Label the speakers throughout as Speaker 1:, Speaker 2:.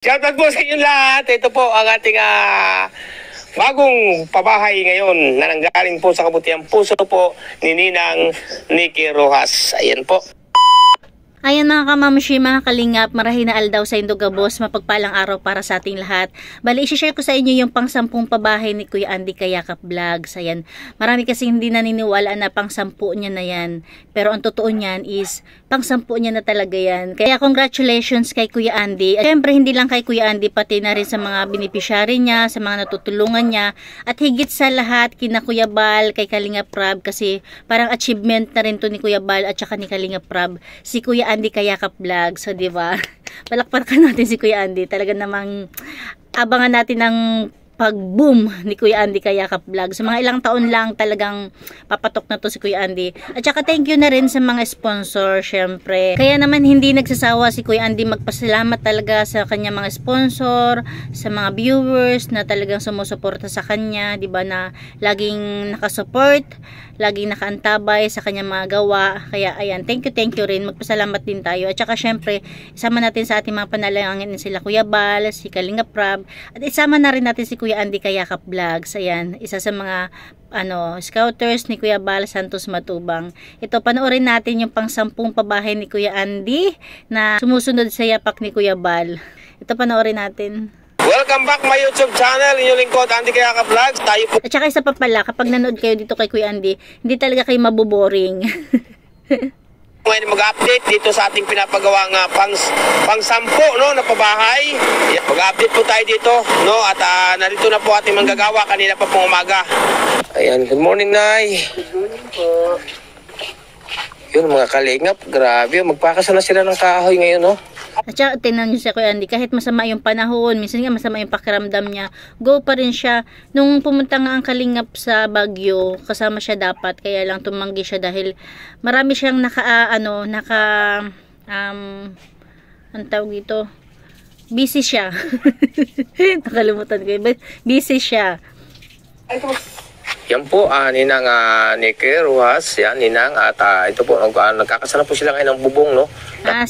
Speaker 1: Shoutout po sa inyo lahat. Ito po ang ating bagong pabahay ngayon na nanggaling po sa kabutihang puso po ni Ninang Nikki Rojas. Ayan po.
Speaker 2: Ayan mga kamamshi, mga kalingap, marahin na aldaw sa Indogabos, mapagpalang araw para sa ating lahat. Bali, isi-share ko sa inyo yung pang-10 pabahay ni Kuya Andy Kayakap Vlogs. Ayan, marami kasi hindi naniniwala na pang-10 niya na yan. Pero ang totoo niyan is, pang-10 niya na talaga yan. Kaya congratulations kay Kuya Andy. At syempre, hindi lang kay Kuya Andy, pati na rin sa mga beneficiary niya, sa mga natutulungan niya. At higit sa lahat, kina Kuya Bal, kay Kalingap Prab, kasi parang achievement na rin to ni Kuya Bal at saka ni Kalingap Prab. Si Kuya Andy Kayakap Vlog. So, di ba? Palakpakan natin si Kuya Andy. Talaga namang abangan natin ng pag-boom ni Kuya Andy Kayakap Vlog. So, mga ilang taon lang talagang papatok na to si Kuya Andy. At saka thank you na rin sa mga sponsor, syempre. Kaya naman hindi nagsasawa si Kuya Andy magpasalamat talaga sa kanya mga sponsor, sa mga viewers na talagang sumusuporta sa kanya, di ba, na laging nakasupport, laging nakaantabay sa kanyang mga gawa. Kaya ayan, thank you rin. Magpasalamat din tayo. At saka syempre, isama natin sa ating mga panalangin sila Kuya Bal, si Kalingap Prab, at isama na rin natin si Kuya Andy Kayakap Vlogs. Ayan, isa sa mga scouters ni Kuya Bal Santos Matubang. Ito, panoorin natin yung pang-10 pabahay ni Kuya Andy na sumusunod sa yapak ni Kuya Bal. Ito, panoorin natin.
Speaker 1: Welcome back my YouTube channel, inyong lingkod Andy Kayakap Vlogs. Tayo po.
Speaker 2: At saka isa pa pala, kapag nanood kayo dito kay Kuya Andy, hindi talaga kayo maboboring.
Speaker 1: Ngayon mag-update dito sa ating pinapagawang pang-10 no, na pabahay. Mag-update po tayo dito, no, at narito na po ating manggagawa kanina pa pong umaga. Ayan, good morning, Nay.
Speaker 3: Good morning po.
Speaker 1: Yun mga kalingap, grabe, magpakasa na sila ng kahoy ngayon, no.
Speaker 2: At saka, tinan nyo si Kuya Andy, kahit masama yung panahon, minsan nga masama yung pakiramdam niya, go pa rin siya. Nung pumunta nga ang Kalingap sa Baguio, kasama siya dapat, kaya lang tumanggi siya dahil marami siyang ang tawag dito, busy siya. Nakalimutan ko, busy siya.
Speaker 1: Yan po, Ninang Nikki Rojas, yan, Ninang, at ito po, nagkakasala po sila ngayon ng bubong, no?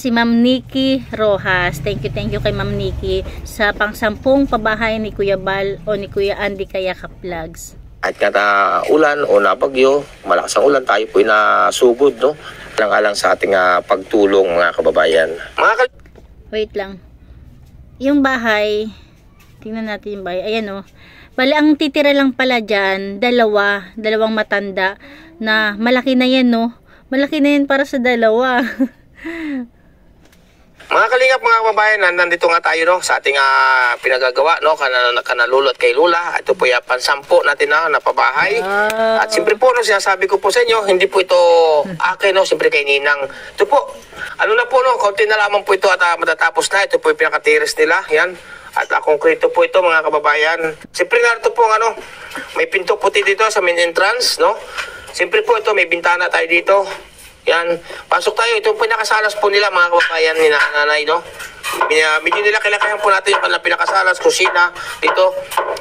Speaker 2: Si Ma'am Nikki Rojas. Thank you kay Ma'am Nikki sa pang-10 pabahay ni Kuya Bal o ni Kuya Andy Kayakap Vlogs.
Speaker 1: At kada ulan o nabagyo, malakas ang ulan, tayo po inasugod, no? Alang-alang sa ating pagtulong, mga kababayan.
Speaker 2: Wait lang. Yung bahay, tingnan natin yung bahay. Ayan, oh. Bali, ang titira lang pala dyan, dalawang matanda na malaki na yan, no? Malaki na yan para sa dalawa.
Speaker 1: Mga kalingap, mga kababayan, nandito nga tayo, no, sa ating pinagagawa, no, kanalulot kay Lula. Ito po yung pang-10 natin na pabahay. At siyempre po, no, sinasabi ko po sa inyo, hindi po ito akin, no, siyempre kay Ninang. Ito po, ano na po, no, konti na lamang po ito at matatapos na. Ito po yung pinakatiris nila, yan. At konkreto po ito, mga kababayan. Siyempre narito po may pinto puti dito sa main entrance, no? Siyempre po ito, may bintana tayo dito. Yan, pasok tayo. Ito yung pinakasalas po nila, mga kababayan ni nanay, no? Medyo nila kilakayan po natin yung pinakasalas, kusina dito.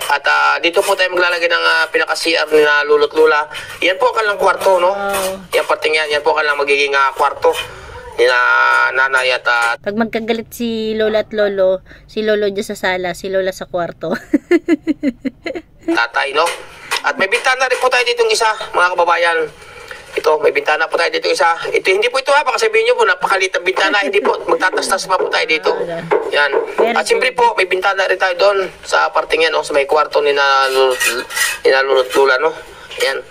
Speaker 1: At dito po tayo maglalagay ng pinaka-CR ni na Lulot Lula. Yan po kanilang kwarto, no? Yan parting yan po kanilang magiging kwarto ni nanay at
Speaker 2: pag magkagalit si Lola at Lolo, si Lolo dyan sa sala, si Lola sa kwarto.
Speaker 1: Tatay, no? At may bintana rin po tayo dito isa, mga kababayan. Ito, may bintana po tayo dito isa. Ito, hindi po ito baka sabihin nyo po, napakalit ang bintana. Hindi po, magtatas-tas pa po tayo dito. Yan. At siyempre po, may bintana rin tayo doon sa parting yan, no? Sa may kwarto ni Lulot Lula, no? Yan.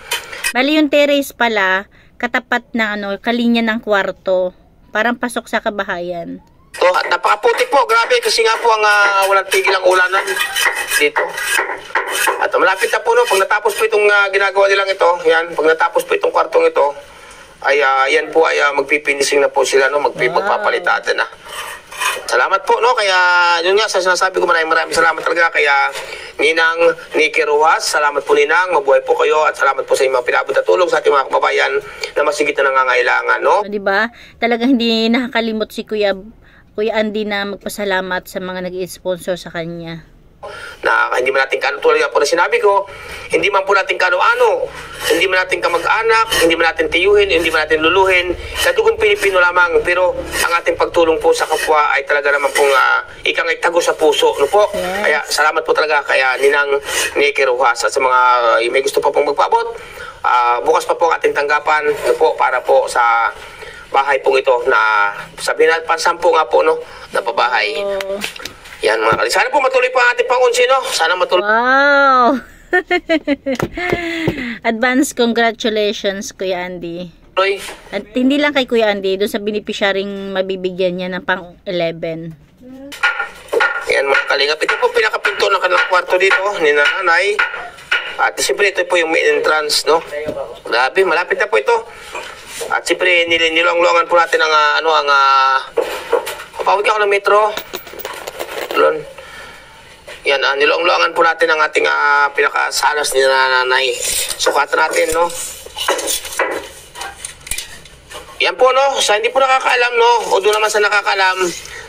Speaker 2: Bali yung terrace pala, katapat na kalinya ng kwarto. Parang pasok sa kabahayan.
Speaker 1: So, at napakaputik po, grabe, kasi nga po ang walang tigil ang ulanan dito. At malapit na po, no, pag natapos po itong ginagawa nilang ito, yan, pag natapos po itong kwartong ito, ay yan po ay magpipinising na po sila, no, magpapalitan na. Salamat po, no, kaya yun nga, sa sinasabi ko maraming salamat talaga, kaya Ninang Nikki Rojas, salamat po Ninang, mabuhay po kayo, at salamat po sa inyong pinabot na tulong sa ating mga kababayan na masigit na nangangailangan, no?
Speaker 2: Diba? Talagang hindi nakakalimot si Kuya Andy na magpasalamat sa mga nag-i-sponsor sa kanya.
Speaker 1: na hindi man natin tulad nga po na sinabi ko, hindi man po natin kano-ano, hindi man natin kamag-anak, hindi man natin tiyuhin, hindi man natin luluhin, kadugong Pilipino lamang, pero ang ating pagtulong po sa kapwa ay talaga naman pong ikang itago sa puso, no po? Kaya salamat po talaga kaya Ninang Nicky Rojas at sa mga may gusto pa pong magpaabot, bukas pa po ang ating tanggapan, no po, para po sa bahay pong ito na sabihin natin pansampu nga po, no, na pabahay. Yan mga kalingap. Sana po matuloy pa ang ating pangunsi, no? Sana matuloy.
Speaker 2: Wow! Advance congratulations, Kuya Andy. At hindi lang kay Kuya Andy, doon sa beneficiarying mabibigyan niya ng pang 11.
Speaker 1: Yan mga kalingap. Ito po pinakapinto ng kanilang kwarto dito ni nanay. At siyempre ito po yung main entrance, no? Grabe, malapit na po ito. At siyempre nilong-longan po natin ang papawag ako ng metro. Lon. Yan, nilong-longan po natin ang ating pinakasalas ni nanay. Sukatan natin, no? Yan po, no? Sa hindi po nakakaalam, no? O doon naman sa nakakaalam,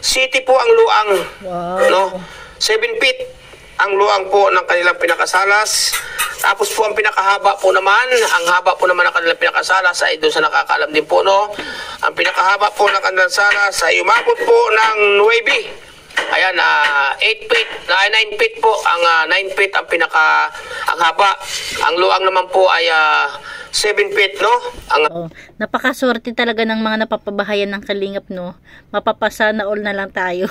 Speaker 1: city po ang luang.
Speaker 2: Wow.
Speaker 1: No? 7 feet ang luang po ng kanilang pinakasalas. Tapos po ang pinakahaba po naman, ang haba po naman ng kanilang pinakasalas ay doon sa nakakaalam din po, no? Ang pinakahaba po ng kanilang salas ay umabot po ng 9. Ayan, 8 feet, 9 feet po, ang 9 feet ang ang haba. Ang luang naman po ay 7 feet, no?
Speaker 2: Napakaswerte talaga ng mga napapabahayan ng Kalingap, no? Mapapasana all na lang tayo.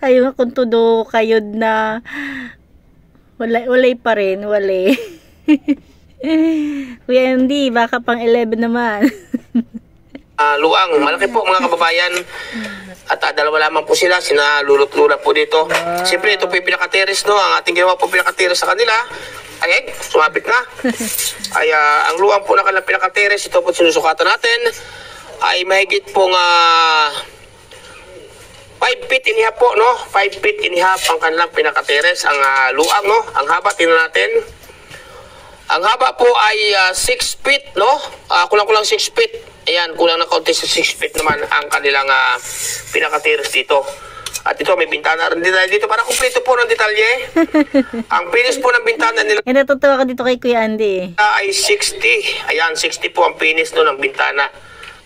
Speaker 2: Tayo nga kung todo kayo na walay pa rin, walay. Kuya Andy, baka pang 11 naman.
Speaker 1: Luang, malaki po mga kababayan. At dalawa lamang po sila, sinalulot-lula po dito. Siyempre, ito po yung pinaka-terrace, no? Ang ating ginawa po pinaka-terrace sa kanila. Ay, sumabit na. Ay, ang luang po na kanilang pinaka-terrace, ito po sinusukatan natin, ay mahigit pong 5 feet and a half po, no? 5 feet and a half ang kanilang pinaka-terrace, ang luang, no? Ang haba, tingnan natin. Ang haba po ay 6 feet, no? Kulang-kulang 6 feet. Ayan, kulang na kaunti sa 6 feet naman ang kanilang pinaka-terrace dito. At ito, may bintana rin dito. Para kumpleto po ng detalye. Ang finish po ng bintana nila
Speaker 2: Natutuwa ka dito kay Kuya Andy.
Speaker 1: ay 60. Ayan, 60 po ang finish no, ng bintana.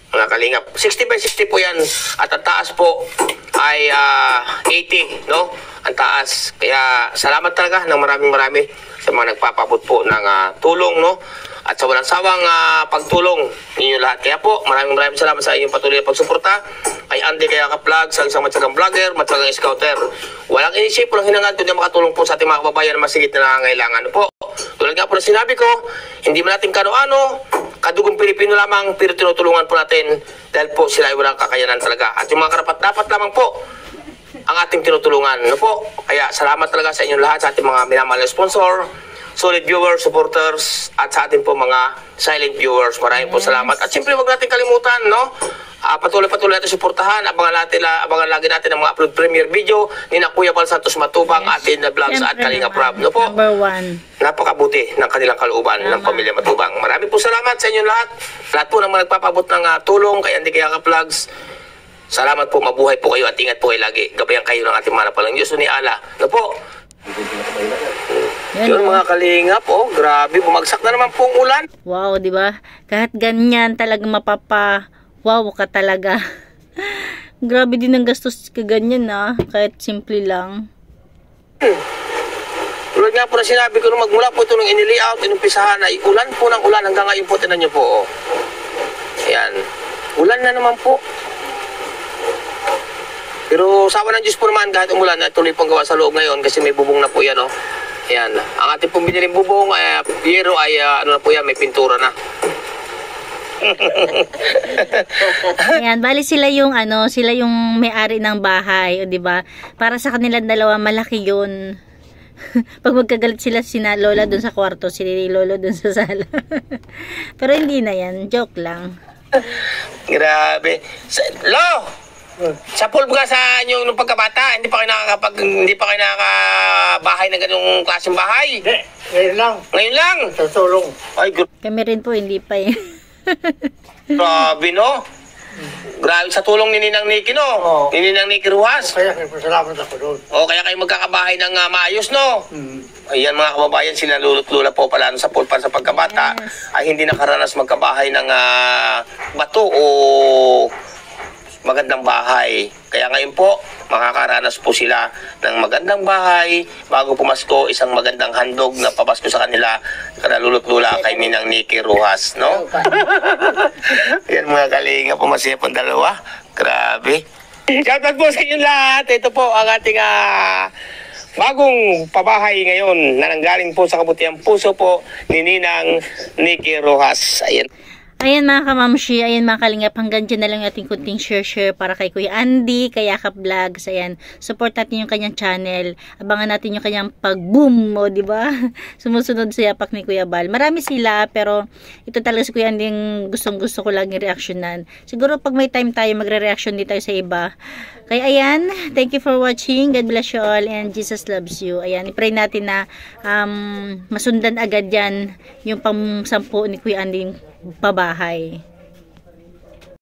Speaker 1: Mga kalingap. 60 by 60 po yan. At ang taas po ay 80, no? Ang taas. Kaya salamat talaga ng marami sa mga nagpapabot po ng tulong, no? At sa walang sawang pagtulong ninyo lahat. Kaya po, maraming salamat sa inyong patuloy na pagsuporta kay Andy Kayaka Vlog, sa isang matsagang vlogger, matsagang scouter. Walang inisip, walang hinangad, kundi makatulong po sa ating mga kababayan na masigit na nangangailangan. Po, tulad nga po na sinabi ko, hindi man natin kano-ano, kadugong Pilipino lamang, pero tinutulungan po natin dahil po sila ay walang kakayanan talaga. At yung mga karapat-dapat lamang po ang ating tinutulungan. No po? Kaya salamat talaga sa inyong lahat, sa ating mga minamahal na sponsor, solid viewers, supporters, at sa ating po mga silent viewers. Maraming po salamat. At siyempre, huwag natin kalimutan, no? Patuloy natin suportahan. Abangan lagi natin ang mga upload premiere video ni na Kuya Bal Santos Matubang, atin na vlogs at Kalinga Prab. No po?
Speaker 2: Number 1.
Speaker 1: Napakabuti ng kanilang kalooban ng pamilya Matubang. Maraming po salamat sa inyong lahat. Lahat po ng mga nagpapabot ng tulong kay Andy Kayaka Vlogs. Salamat po, mabuhay po kayo at ingat po kayo lagi. Gabayan kayo ng ating mga napalang Diyos ni Allah. No po? Yun mga kalingap, grabe, bumagsak na naman pong ulan.
Speaker 2: Wow, di ba? Kahit ganyan talaga wow ka talaga. Grabe din ang gastos ka ganyan kahit simple lang.
Speaker 1: Tulad nga po na sinabi ko, magmula po ito nung inilayout, inumpisahan na ulan po ng ulan hanggang ngayon po, tinan nyo po. Ayan, ulan na naman po. Pero sawa ng Diyos po naman, kahit umulan, tuloy pong gawa sa loob ngayon kasi may bubong na po yan, Ayan, ang ating pong biniling bubong, yero ay, ano na po yan, may pintura na.
Speaker 2: Ayan, bali sila yung may-ari ng bahay, o di ba? Para sa kanilang dalawa malaki 'yun. Pag magkagalit sila sina Lola dun sa kwarto, si Lolo dun sa sala. Pero hindi na 'yan, joke lang.
Speaker 1: Grabe. Sa pulbo ka sa inyong nung pagkabata, hindi pa kayo nakakabahay ng ganung klaseng bahay.
Speaker 3: Hindi, ngayon lang.
Speaker 1: Ngayon lang.
Speaker 3: Sa sulong.
Speaker 1: Ay,
Speaker 2: Kami rin po hindi pa
Speaker 1: grabe, no? Grabe sa tulong ni Ninang Nikki, no?
Speaker 3: Oo.
Speaker 1: Ni Ninang Nikki Ruhas.
Speaker 3: Kaya salamat ako doon.
Speaker 1: O kaya kayo magkakabahay ng maayos, no? Ayan mga kababayan, sila lulot-lula po pala sa pulpan sa pagkabata ay hindi nakaranas magkabahay ng bato o magandang bahay. Kaya ngayon po, makakaranas po sila ng magandang bahay bago pumasko, isang magandang handog na papasko sa kanila, kanalulot-lula kay Ninang Nikki Ruhas, no? Yan mga kalinga, pumasaya pong dalawa. Grabe. Shoutout po sa inyo lahat. Ito po ang ating bagong pabahay ngayon na nanggaling po sa kabutiang puso po ni Ninang Nikki Ruhas. Ayan.
Speaker 2: Ayan mga kamamshi, ayan mga kalingap, hanggang dyan na lang yung ating kunting share para kay Kuya Andy, kay Yakap Vlogs. Ayan, support natin yung kanyang channel. Abangan natin yung kanyang pag-boom mo, di ba? Sumusunod sa yapak ni Kuya Bal. Marami sila, pero ito talaga si Kuya Andy yung gustong-gusto ko lang i-reactionan. Siguro pag may time tayo, magre-reaction din tayo sa iba. Kaya ayan, thank you for watching. God bless you all and Jesus loves you. Ayan, i-pray natin na masundan agad yan yung pang-sampu ni Kuya Andy pabahay.